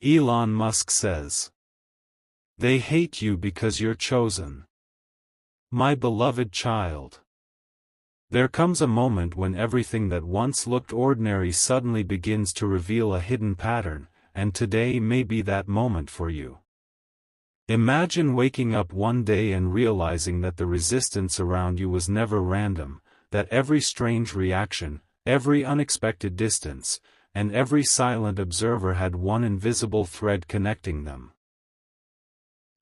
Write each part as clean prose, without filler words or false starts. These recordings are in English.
Elon Musk says. They hate you because you're chosen. My beloved child. There comes a moment when everything that once looked ordinary suddenly begins to reveal a hidden pattern, and today may be that moment for you. Imagine waking up one day and realizing that the resistance around you was never random, that every strange reaction, every unexpected distance, and every silent observer had one invisible thread connecting them.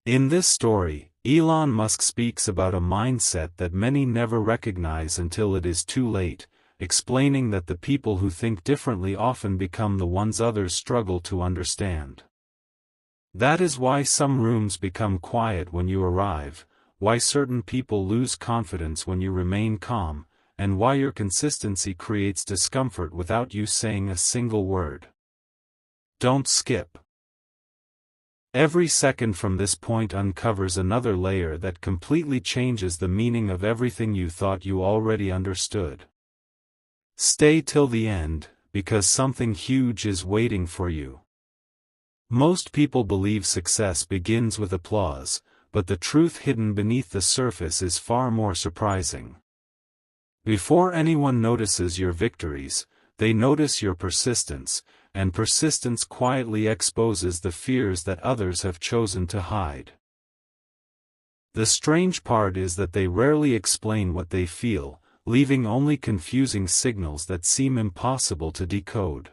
In this story, Elon Musk speaks about a mindset that many never recognize until it is too late, explaining that the people who think differently often become the ones others struggle to understand. That is why some rooms become quiet when you arrive, why certain people lose confidence when you remain calm, and why your consistency creates discomfort without you saying a single word. Don't skip. Every second from this point uncovers another layer that completely changes the meaning of everything you thought you already understood. Stay till the end, because something huge is waiting for you. Most people believe success begins with applause, but the truth hidden beneath the surface is far more surprising. Before anyone notices your victories, they notice your persistence, and persistence quietly exposes the fears that others have chosen to hide. The strange part is that they rarely explain what they feel, leaving only confusing signals that seem impossible to decode.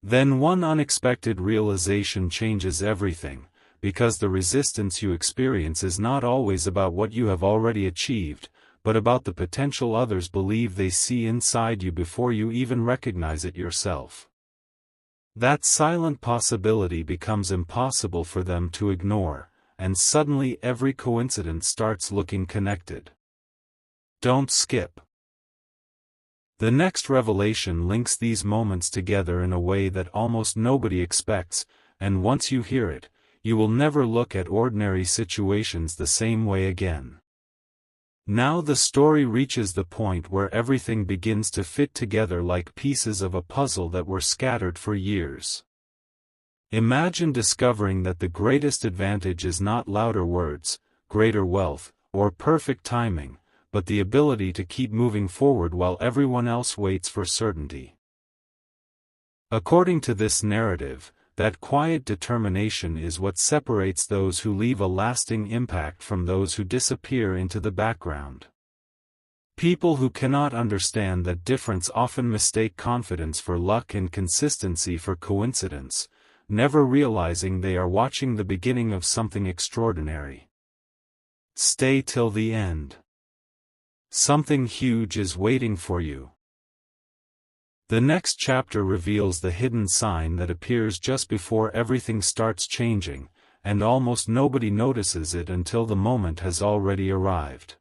Then one unexpected realization changes everything, because the resistance you experience is not always about what you have already achieved, but about the potential others believe they see inside you before you even recognize it yourself. That silent possibility becomes impossible for them to ignore, and suddenly every coincidence starts looking connected. Don't skip. The next revelation links these moments together in a way that almost nobody expects, and once you hear it, you will never look at ordinary situations the same way again. Now the story reaches the point where everything begins to fit together like pieces of a puzzle that were scattered for years. Imagine discovering that the greatest advantage is not louder words, greater wealth, or perfect timing, but the ability to keep moving forward while everyone else waits for certainty. According to this narrative, that quiet determination is what separates those who leave a lasting impact from those who disappear into the background. People who cannot understand that difference often mistake confidence for luck and consistency for coincidence, never realizing they are watching the beginning of something extraordinary. Stay till the end. Something huge is waiting for you. The next chapter reveals the hidden sign that appears just before everything starts changing, and almost nobody notices it until the moment has already arrived.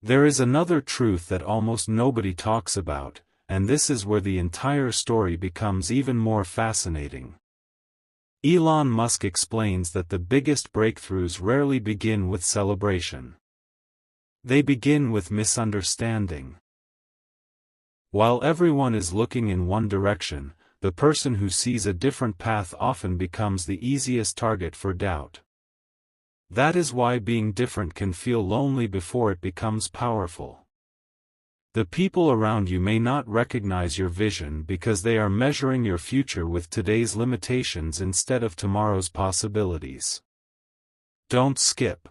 There is another truth that almost nobody talks about, and this is where the entire story becomes even more fascinating. Elon Musk explains that the biggest breakthroughs rarely begin with celebration. They begin with misunderstanding. While everyone is looking in one direction, the person who sees a different path often becomes the easiest target for doubt. That is why being different can feel lonely before it becomes powerful. The people around you may not recognize your vision because they are measuring your future with today's limitations instead of tomorrow's possibilities. Don't skip.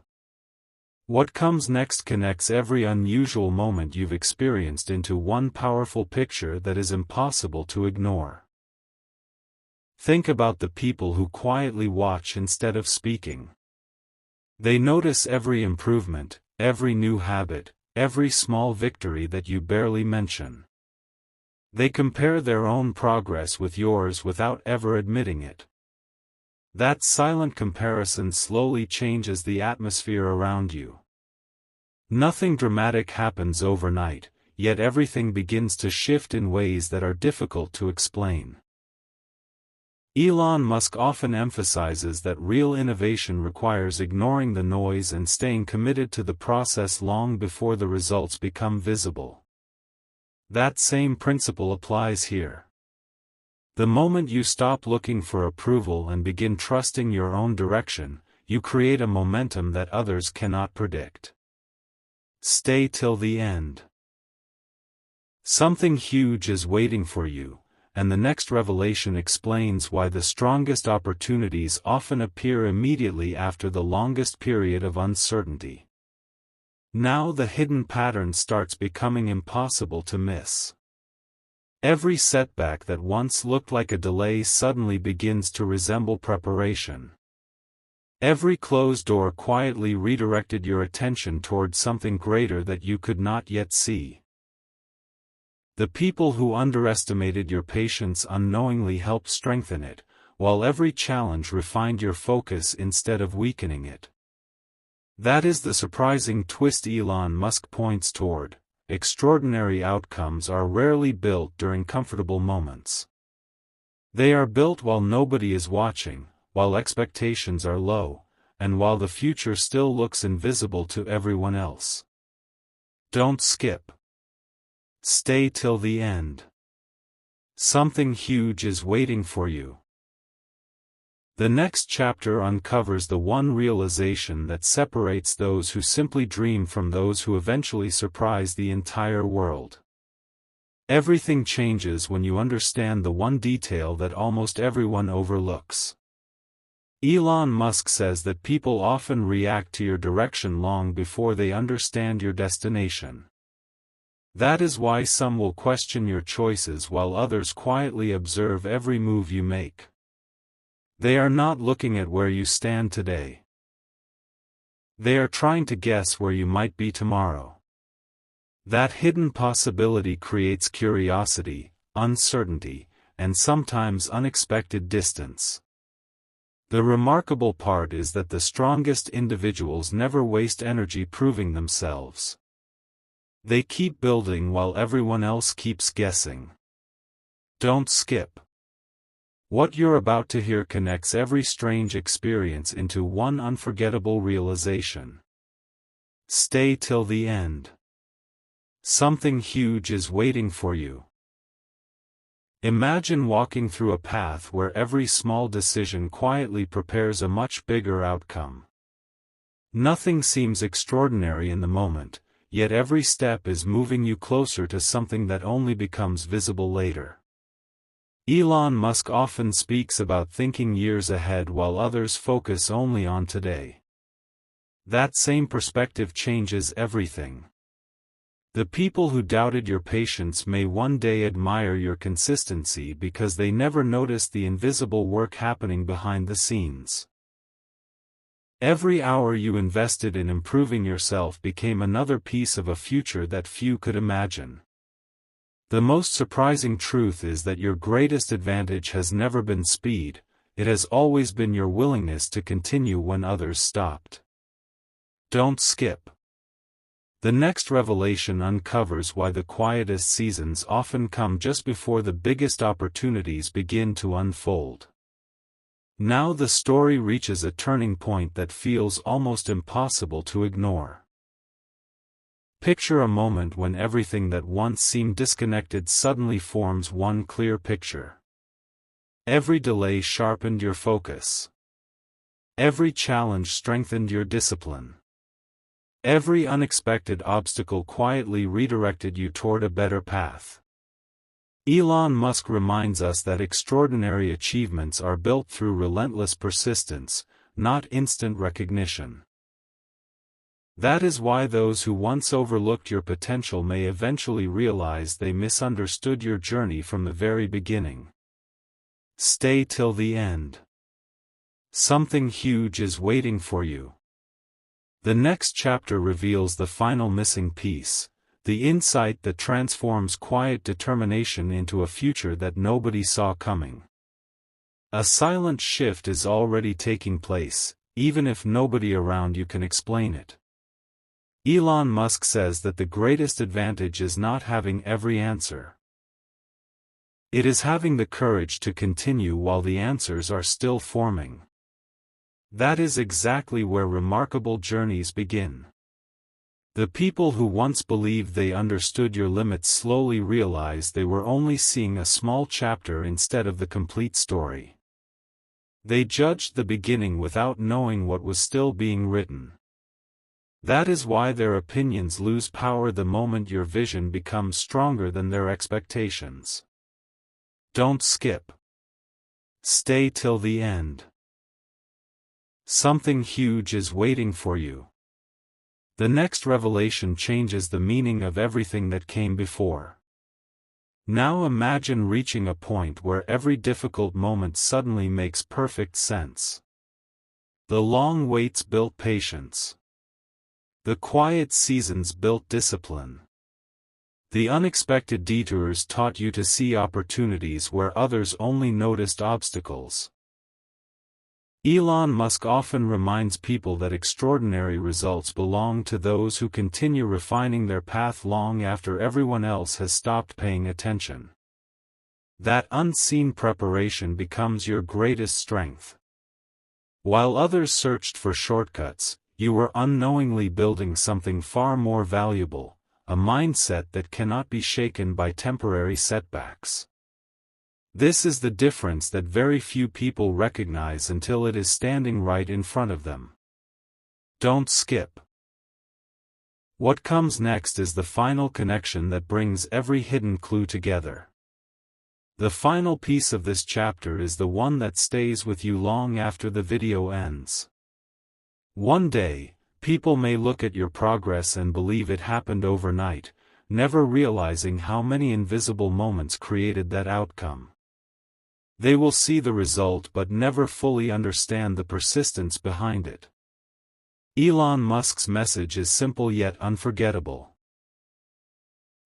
What comes next connects every unusual moment you've experienced into one powerful picture that is impossible to ignore. Think about the people who quietly watch instead of speaking. They notice every improvement, every new habit, every small victory that you barely mention. They compare their own progress with yours without ever admitting it. That silent comparison slowly changes the atmosphere around you. Nothing dramatic happens overnight, yet everything begins to shift in ways that are difficult to explain. Elon Musk often emphasizes that real innovation requires ignoring the noise and staying committed to the process long before the results become visible. That same principle applies here. The moment you stop looking for approval and begin trusting your own direction, you create a momentum that others cannot predict. Stay till the end. Something huge is waiting for you, and the next revelation explains why the strongest opportunities often appear immediately after the longest period of uncertainty. Now the hidden pattern starts becoming impossible to miss. Every setback that once looked like a delay suddenly begins to resemble preparation. Every closed door quietly redirected your attention toward something greater that you could not yet see. The people who underestimated your patience unknowingly helped strengthen it, while every challenge refined your focus instead of weakening it. That is the surprising twist Elon Musk points toward. Extraordinary outcomes are rarely built during comfortable moments. They are built while nobody is watching, while expectations are low, and while the future still looks invisible to everyone else. Don't skip. Stay till the end. Something huge is waiting for you. The next chapter uncovers the one realization that separates those who simply dream from those who eventually surprise the entire world. Everything changes when you understand the one detail that almost everyone overlooks. Elon Musk says that people often react to your direction long before they understand your destination. That is why some will question your choices while others quietly observe every move you make. They are not looking at where you stand today. They are trying to guess where you might be tomorrow. That hidden possibility creates curiosity, uncertainty, and sometimes unexpected distance. The remarkable part is that the strongest individuals never waste energy proving themselves. They keep building while everyone else keeps guessing. Don't skip. What you're about to hear connects every strange experience into one unforgettable realization. Stay till the end. Something huge is waiting for you. Imagine walking through a path where every small decision quietly prepares a much bigger outcome. Nothing seems extraordinary in the moment, yet every step is moving you closer to something that only becomes visible later. Elon Musk often speaks about thinking years ahead while others focus only on today. That same perspective changes everything. The people who doubted your patience may one day admire your consistency because they never noticed the invisible work happening behind the scenes. Every hour you invested in improving yourself became another piece of a future that few could imagine. The most surprising truth is that your greatest advantage has never been speed, it has always been your willingness to continue when others stopped. Don't skip. The next revelation uncovers why the quietest seasons often come just before the biggest opportunities begin to unfold. Now the story reaches a turning point that feels almost impossible to ignore. Picture a moment when everything that once seemed disconnected suddenly forms one clear picture. Every delay sharpened your focus. Every challenge strengthened your discipline. Every unexpected obstacle quietly redirected you toward a better path. Elon Musk reminds us that extraordinary achievements are built through relentless persistence, not instant recognition. That is why those who once overlooked your potential may eventually realize they misunderstood your journey from the very beginning. Stay till the end. Something huge is waiting for you. The next chapter reveals the final missing piece, the insight that transforms quiet determination into a future that nobody saw coming. A silent shift is already taking place, even if nobody around you can explain it. Elon Musk says that the greatest advantage is not having every answer. It is having the courage to continue while the answers are still forming. That is exactly where remarkable journeys begin. The people who once believed they understood your limits slowly realize they were only seeing a small chapter instead of the complete story. They judged the beginning without knowing what was still being written. That is why their opinions lose power the moment your vision becomes stronger than their expectations. Don't skip. Stay till the end. Something huge is waiting for you. The next revelation changes the meaning of everything that came before. Now imagine reaching a point where every difficult moment suddenly makes perfect sense. The long waits built patience. The quiet seasons built discipline. The unexpected detours taught you to see opportunities where others only noticed obstacles. Elon Musk often reminds people that extraordinary results belong to those who continue refining their path long after everyone else has stopped paying attention. That unseen preparation becomes your greatest strength. While others searched for shortcuts, you were unknowingly building something far more valuable, a mindset that cannot be shaken by temporary setbacks. This is the difference that very few people recognize until it is standing right in front of them. Don't skip. What comes next is the final connection that brings every hidden clue together. The final piece of this chapter is the one that stays with you long after the video ends. One day, people may look at your progress and believe it happened overnight, never realizing how many invisible moments created that outcome. They will see the result but never fully understand the persistence behind it. Elon Musk's message is simple yet unforgettable.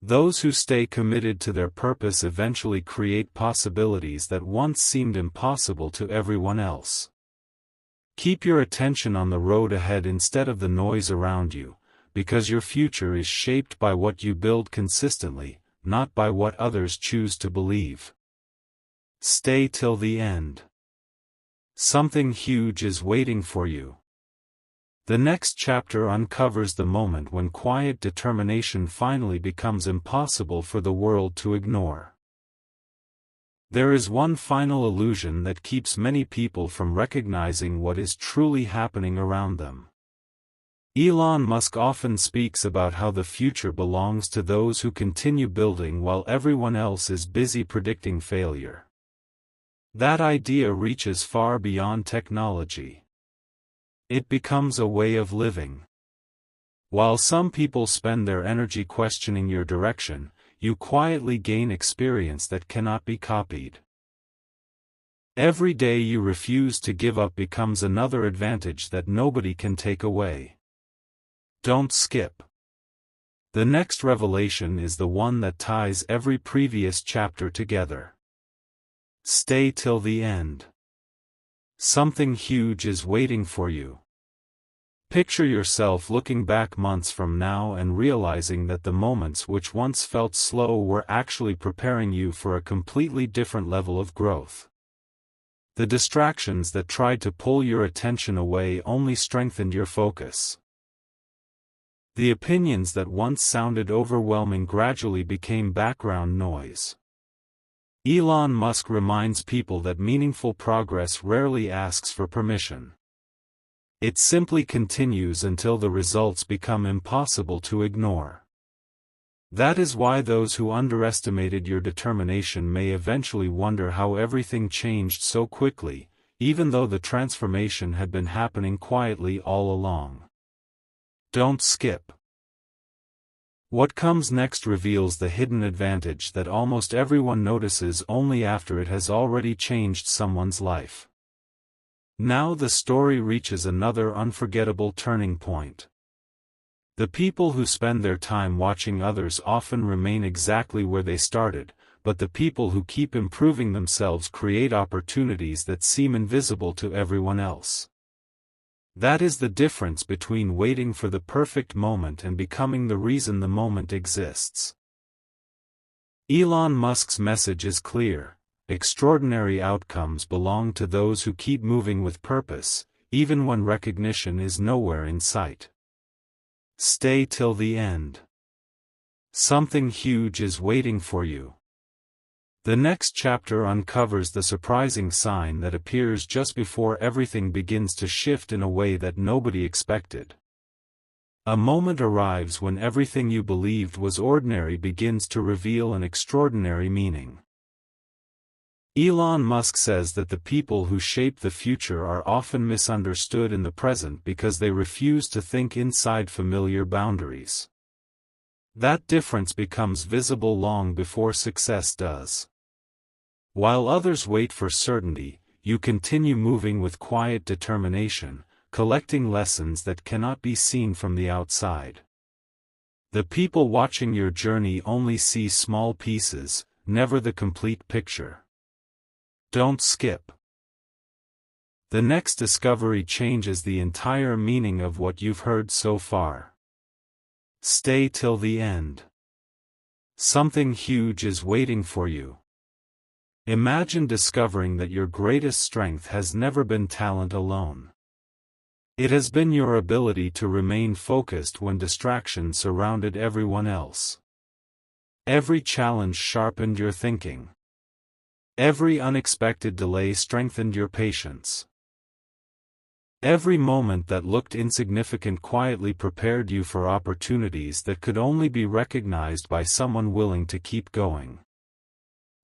Those who stay committed to their purpose eventually create possibilities that once seemed impossible to everyone else. Keep your attention on the road ahead instead of the noise around you, because your future is shaped by what you build consistently, not by what others choose to believe. Stay till the end. Something huge is waiting for you. The next chapter uncovers the moment when quiet determination finally becomes impossible for the world to ignore. There is one final illusion that keeps many people from recognizing what is truly happening around them. Elon Musk often speaks about how the future belongs to those who continue building while everyone else is busy predicting failure. That idea reaches far beyond technology. It becomes a way of living. While some people spend their energy questioning your direction, you quietly gain experience that cannot be copied. Every day you refuse to give up becomes another advantage that nobody can take away. Don't skip. The next revelation is the one that ties every previous chapter together. Stay till the end. Something huge is waiting for you. Picture yourself looking back months from now and realizing that the moments which once felt slow were actually preparing you for a completely different level of growth. The distractions that tried to pull your attention away only strengthened your focus. The opinions that once sounded overwhelming gradually became background noise. Elon Musk reminds people that meaningful progress rarely asks for permission. It simply continues until the results become impossible to ignore. That is why those who underestimated your determination may eventually wonder how everything changed so quickly, even though the transformation had been happening quietly all along. Don't skip. What comes next reveals the hidden advantage that almost everyone notices only after it has already changed someone's life. Now the story reaches another unforgettable turning point. The people who spend their time watching others often remain exactly where they started, but the people who keep improving themselves create opportunities that seem invisible to everyone else. That is the difference between waiting for the perfect moment and becoming the reason the moment exists. Elon Musk's message is clear: extraordinary outcomes belong to those who keep moving with purpose, even when recognition is nowhere in sight. Stay till the end. Something huge is waiting for you. The next chapter uncovers the surprising sign that appears just before everything begins to shift in a way that nobody expected. A moment arrives when everything you believed was ordinary begins to reveal an extraordinary meaning. Elon Musk says that the people who shape the future are often misunderstood in the present because they refuse to think inside familiar boundaries. That difference becomes visible long before success does. While others wait for certainty, you continue moving with quiet determination, collecting lessons that cannot be seen from the outside. The people watching your journey only see small pieces, never the complete picture. Don't skip. The next discovery changes the entire meaning of what you've heard so far. Stay till the end. Something huge is waiting for you. Imagine discovering that your greatest strength has never been talent alone. It has been your ability to remain focused when distractions surrounded everyone else. Every challenge sharpened your thinking. Every unexpected delay strengthened your patience. Every moment that looked insignificant quietly prepared you for opportunities that could only be recognized by someone willing to keep going.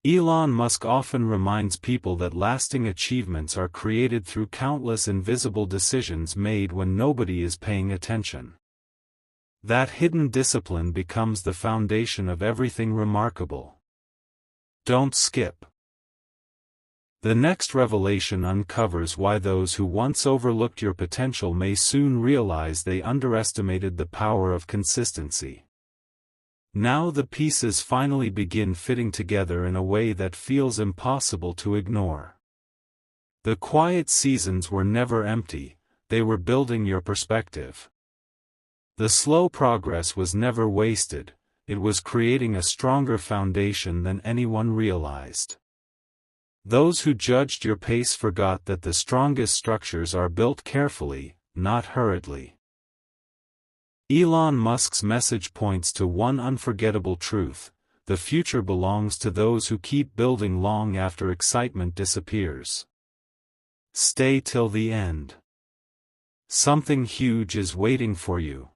Elon Musk often reminds people that lasting achievements are created through countless invisible decisions made when nobody is paying attention. That hidden discipline becomes the foundation of everything remarkable. Don't skip. The next revelation uncovers why those who once overlooked your potential may soon realize they underestimated the power of consistency. Now the pieces finally begin fitting together in a way that feels impossible to ignore. The quiet seasons were never empty, they were building your perspective. The slow progress was never wasted, it was creating a stronger foundation than anyone realized. Those who judged your pace forgot that the strongest structures are built carefully, not hurriedly. Elon Musk's message points to one unforgettable truth: the future belongs to those who keep building long after excitement disappears. Stay till the end. Something huge is waiting for you.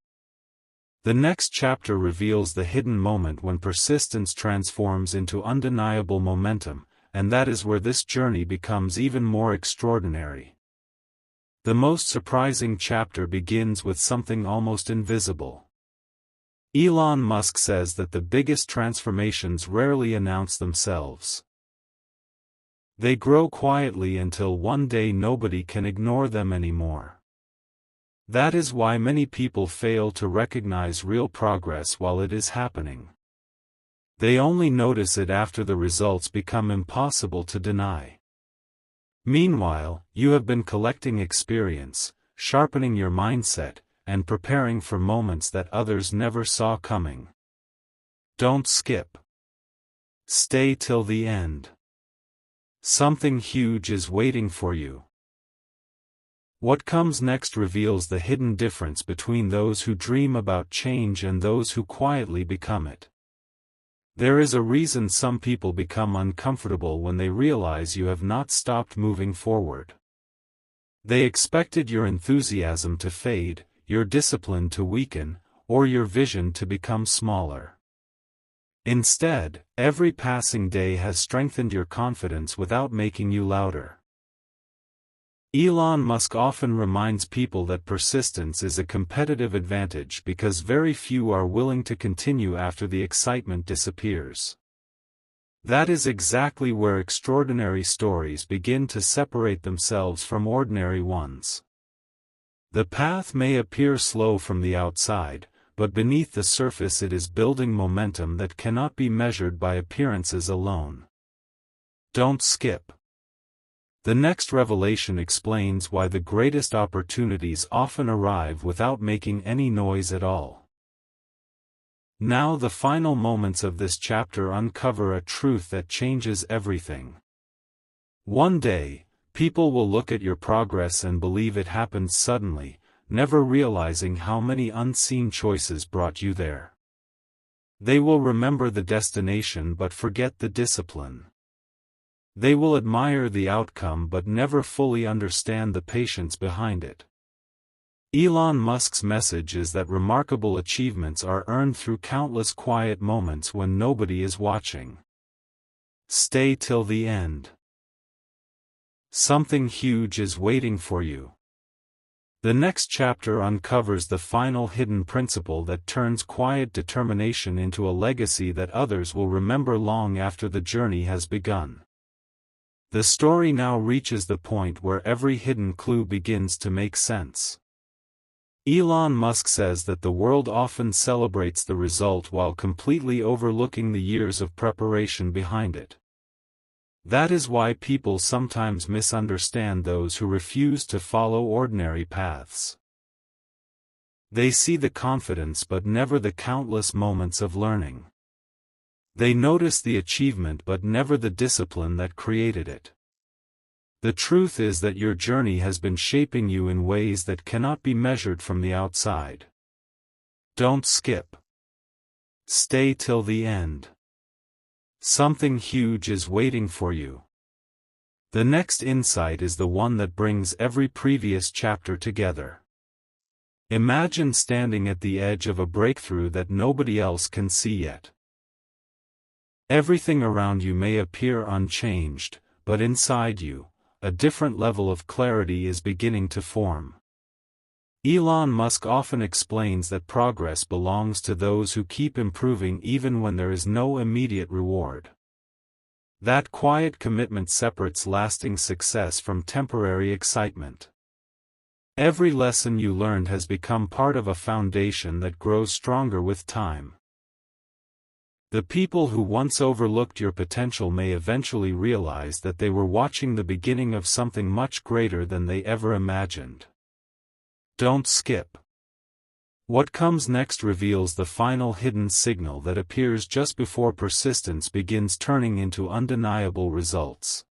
The next chapter reveals the hidden moment when persistence transforms into undeniable momentum, and that is where this journey becomes even more extraordinary. The most surprising chapter begins with something almost invisible. Elon Musk says that the biggest transformations rarely announce themselves. They grow quietly until one day nobody can ignore them anymore. That is why many people fail to recognize real progress while it is happening. They only notice it after the results become impossible to deny. Meanwhile, you have been collecting experience, sharpening your mindset, and preparing for moments that others never saw coming. Don't skip. Stay till the end. Something huge is waiting for you. What comes next reveals the hidden difference between those who dream about change and those who quietly become it. There is a reason some people become uncomfortable when they realize you have not stopped moving forward. They expected your enthusiasm to fade, your discipline to weaken, or your vision to become smaller. Instead, every passing day has strengthened your confidence without making you louder. Elon Musk often reminds people that persistence is a competitive advantage because very few are willing to continue after the excitement disappears. That is exactly where extraordinary stories begin to separate themselves from ordinary ones. The path may appear slow from the outside, but beneath the surface it is building momentum that cannot be measured by appearances alone. Don't skip. The next revelation explains why the greatest opportunities often arrive without making any noise at all. Now the final moments of this chapter uncover a truth that changes everything. One day, people will look at your progress and believe it happened suddenly, never realizing how many unseen choices brought you there. They will remember the destination but forget the discipline. They will admire the outcome but never fully understand the patience behind it. Elon Musk's message is that remarkable achievements are earned through countless quiet moments when nobody is watching. Stay till the end. Something huge is waiting for you. The next chapter uncovers the final hidden principle that turns quiet determination into a legacy that others will remember long after the journey has begun. The story now reaches the point where every hidden clue begins to make sense. Elon Musk says that the world often celebrates the result while completely overlooking the years of preparation behind it. That is why people sometimes misunderstand those who refuse to follow ordinary paths. They see the confidence but never the countless moments of learning. They notice the achievement but never the discipline that created it. The truth is that your journey has been shaping you in ways that cannot be measured from the outside. Don't skip. Stay till the end. Something huge is waiting for you. The next insight is the one that brings every previous chapter together. Imagine standing at the edge of a breakthrough that nobody else can see yet. Everything around you may appear unchanged, but inside you, a different level of clarity is beginning to form. Elon Musk often explains that progress belongs to those who keep improving even when there is no immediate reward. That quiet commitment separates lasting success from temporary excitement. Every lesson you learned has become part of a foundation that grows stronger with time. The people who once overlooked your potential may eventually realize that they were watching the beginning of something much greater than they ever imagined. Don't skip. What comes next reveals the final hidden signal that appears just before persistence begins turning into undeniable results.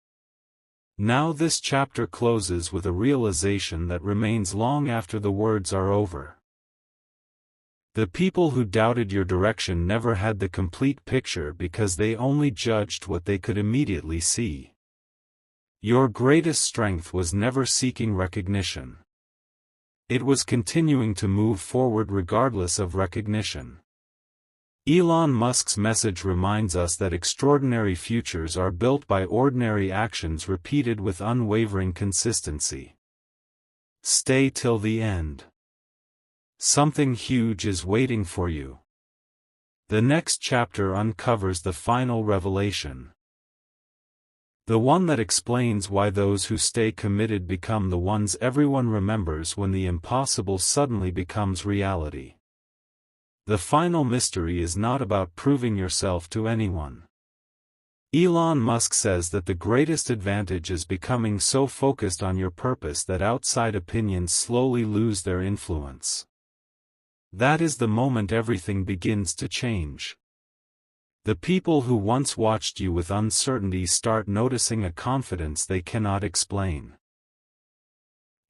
Now this chapter closes with a realization that remains long after the words are over. The people who doubted your direction never had the complete picture because they only judged what they could immediately see. Your greatest strength was never seeking recognition. It was continuing to move forward regardless of recognition. Elon Musk's message reminds us that extraordinary futures are built by ordinary actions repeated with unwavering consistency. Stay till the end. Something huge is waiting for you. The next chapter uncovers the final revelation. The one that explains why those who stay committed become the ones everyone remembers when the impossible suddenly becomes reality. The final mystery is not about proving yourself to anyone. Elon Musk says that the greatest advantage is becoming so focused on your purpose that outside opinions slowly lose their influence. That is the moment everything begins to change. The people who once watched you with uncertainty start noticing a confidence they cannot explain.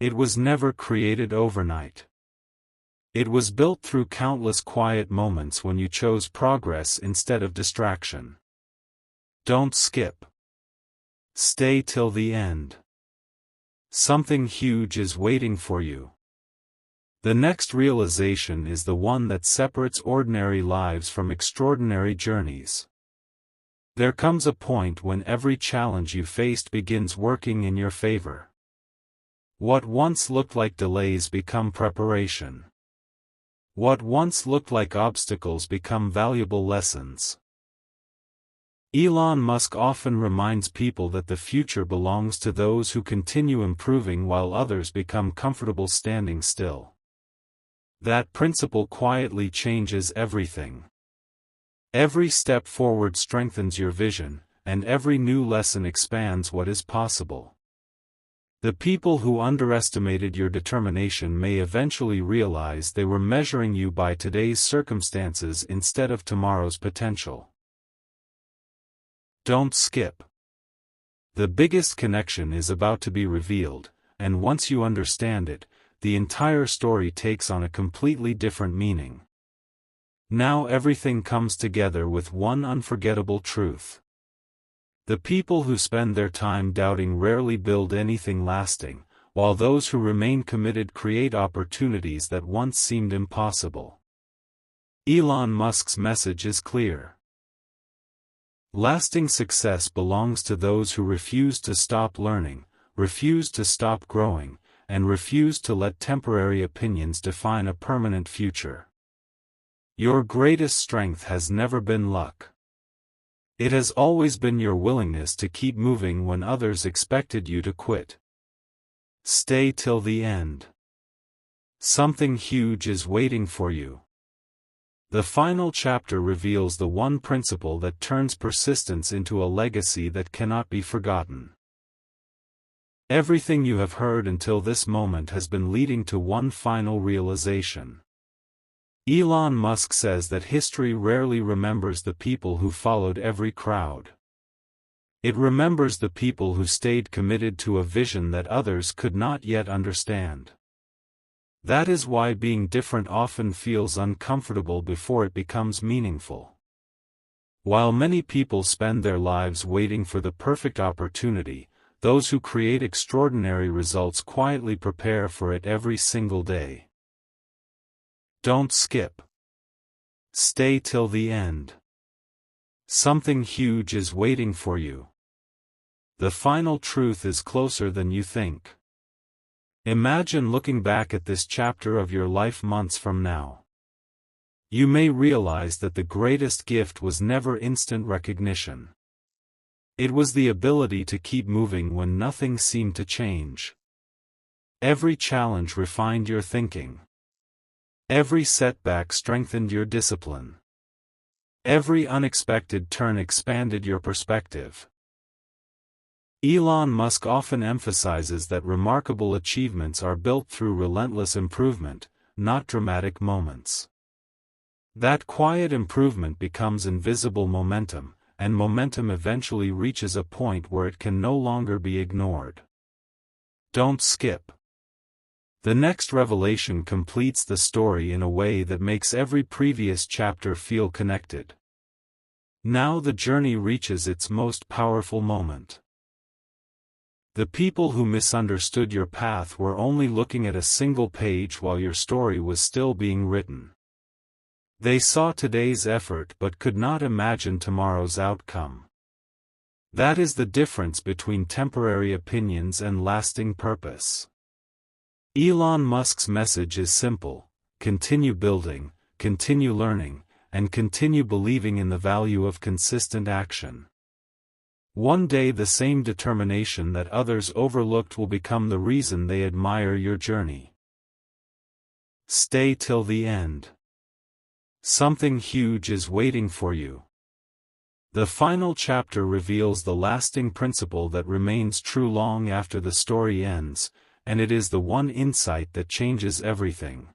It was never created overnight. It was built through countless quiet moments when you chose progress instead of distraction. Don't skip. Stay till the end. Something huge is waiting for you. The next realization is the one that separates ordinary lives from extraordinary journeys. There comes a point when every challenge you faced begins working in your favor. What once looked like delays become preparation. What once looked like obstacles become valuable lessons. Elon Musk often reminds people that the future belongs to those who continue improving while others become comfortable standing still. That principle quietly changes everything. Every step forward strengthens your vision, and every new lesson expands what is possible. The people who underestimated your determination may eventually realize they were measuring you by today's circumstances instead of tomorrow's potential. Don't skip. The biggest connection is about to be revealed, and once you understand it, the entire story takes on a completely different meaning. Now everything comes together with one unforgettable truth. The people who spend their time doubting rarely build anything lasting, while those who remain committed create opportunities that once seemed impossible. Elon Musk's message is clear. Lasting success belongs to those who refuse to stop learning, refuse to stop growing, and refuse to let temporary opinions define a permanent future. Your greatest strength has never been luck. It has always been your willingness to keep moving when others expected you to quit. Stay till the end. Something huge is waiting for you. The final chapter reveals the one principle that turns persistence into a legacy that cannot be forgotten. Everything you have heard until this moment has been leading to one final realization. Elon Musk says that history rarely remembers the people who followed every crowd. It remembers the people who stayed committed to a vision that others could not yet understand. That is why being different often feels uncomfortable before it becomes meaningful. While many people spend their lives waiting for the perfect opportunity, those who create extraordinary results quietly prepare for it every single day. Don't skip. Stay till the end. Something huge is waiting for you. The final truth is closer than you think. Imagine looking back at this chapter of your life months from now. You may realize that the greatest gift was never instant recognition. It was the ability to keep moving when nothing seemed to change. Every challenge refined your thinking. Every setback strengthened your discipline. Every unexpected turn expanded your perspective. Elon Musk often emphasizes that remarkable achievements are built through relentless improvement, not dramatic moments. That quiet improvement becomes invisible momentum, and momentum eventually reaches a point where it can no longer be ignored. Don't skip. The next revelation completes the story in a way that makes every previous chapter feel connected. Now the journey reaches its most powerful moment. The people who misunderstood your path were only looking at a single page while your story was still being written. They saw today's effort but could not imagine tomorrow's outcome. That is the difference between temporary opinions and lasting purpose. Elon Musk's message is simple: continue building, continue learning, and continue believing in the value of consistent action. One day the same determination that others overlooked will become the reason they admire your journey. Stay till the end. Something huge is waiting for you. The final chapter reveals the lasting principle that remains true long after the story ends, and it is the one insight that changes everything.